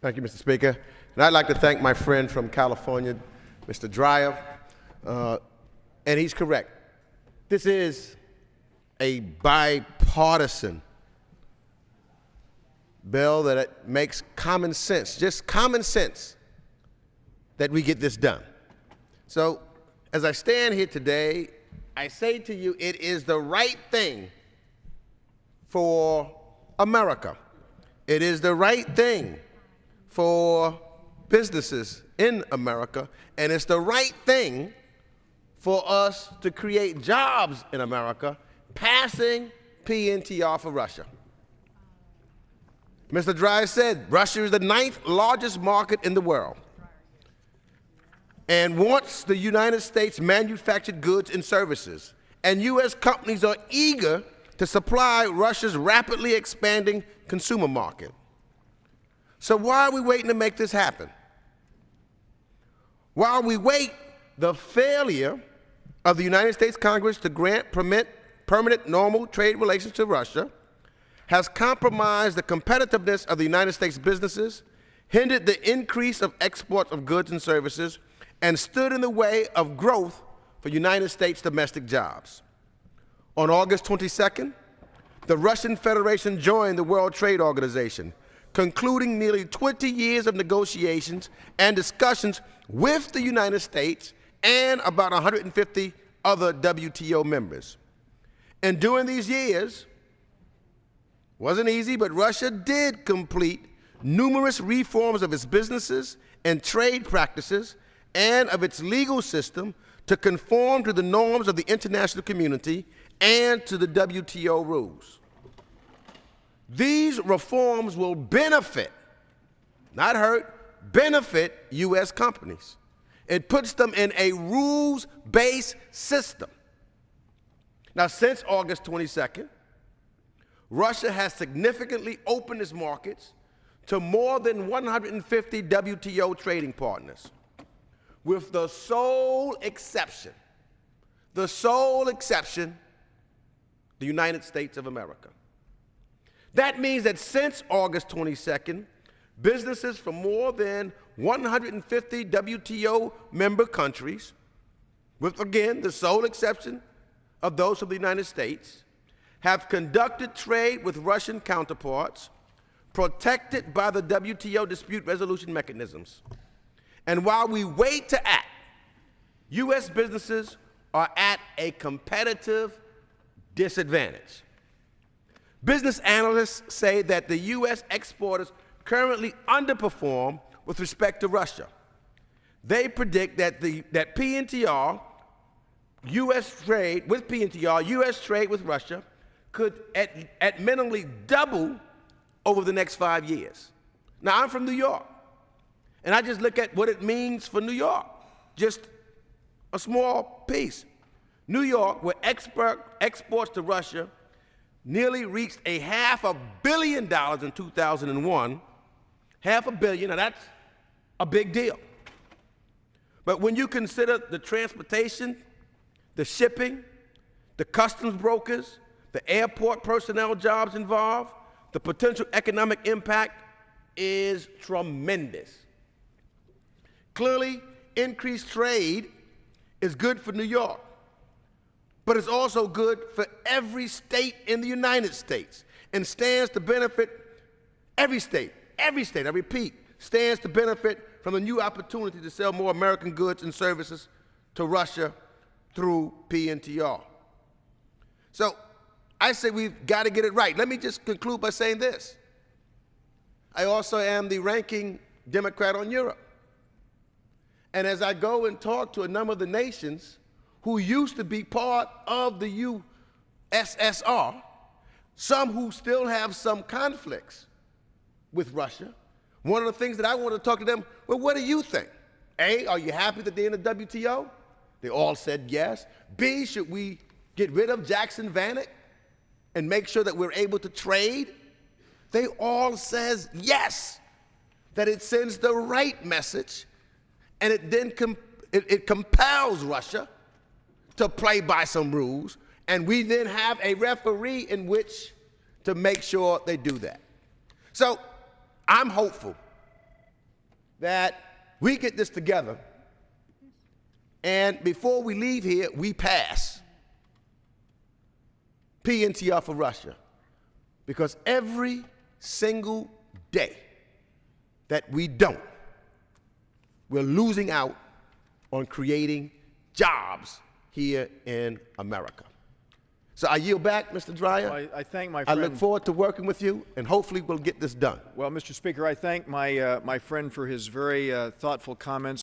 Thank you, Mr. Speaker. And I'd like to thank my friend from California, Mr. Dreyer, and he's correct. This is a bipartisan bill that it makes common sense, just common sense, that we get this done. So as I stand here today, I say to you, it is the right thing for America. It is the right thing for businesses in America, and it's the right thing for us to create jobs in America, passing PNTR for Russia. Mr. Dreyer said Russia is the 9th largest market in the world and wants the United States manufactured goods and services, and U.S. companies are eager to supply Russia's rapidly expanding consumer market. So why are we waiting to make this happen? While we wait, the failure of the United States Congress to grant permanent normal trade relations to Russia has compromised the competitiveness of the United States businesses, hindered the increase of exports of goods and services, and stood in the way of growth for United States domestic jobs. On August 22nd, the Russian Federation joined the World Trade Organization, concluding nearly 20 years of negotiations and discussions with the United States and about 150 other WTO members. And during these years, wasn't easy, but Russia did complete numerous reforms of its businesses and trade practices and of its legal system to conform to the norms of the international community and to the WTO rules. These reforms will benefit, not hurt, benefit U.S. companies. It puts them in a rules-based system. Now, since August 22nd, Russia has significantly opened its markets to more than 150 WTO trading partners, with the sole exception, the United States of America. That means that since August 22nd, businesses from more than 150 WTO member countries, with again the sole exception of those of the United States, have conducted trade with Russian counterparts protected by the WTO dispute resolution mechanisms. And while we wait to act, U.S. businesses are at a competitive disadvantage. Business analysts say that the U.S. exporters currently underperform with respect to Russia. They predict that PNTR, U.S. trade with Russia could at minimally double over the next 5 years. Now, I'm from New York, and I just look at what it means for New York, just a small piece. New York, where exports to Russia nearly reached $500 million in 2001, $500 million, now that's a big deal. But when you consider the transportation, the shipping, the customs brokers, the airport personnel jobs involved, the potential economic impact is tremendous. Clearly, increased trade is good for New York, but it's also good for every state in the United States and stands to benefit every state, I repeat, stands to benefit from the new opportunity to sell more American goods and services to Russia through PNTR. So I say we've got to get it right. Let me just conclude by saying this. I also am the ranking Democrat on Europe. And as I go and talk to a number of the nations who used to be part of the USSR, some who still have some conflicts with Russia, one of the things that I want to talk to them, well, what do you think? A, are you happy that they're in the WTO? They all said yes. B, should we get rid of Jackson Vanik and make sure that we're able to trade? They all says yes, that it sends the right message, and it then it compels Russia to play by some rules, and we then have a referee in which to make sure they do that. So I'm hopeful that we get this together, and before we leave here, we pass PNTR for Russia. Because every single day that we don't, we're losing out on creating jobs here in America. So I yield back, Mr. Dreyer. Well, I thank my friend. I look forward to working with you, and hopefully we'll get this done. Well, Mr. Speaker, I thank my friend for his very thoughtful comments.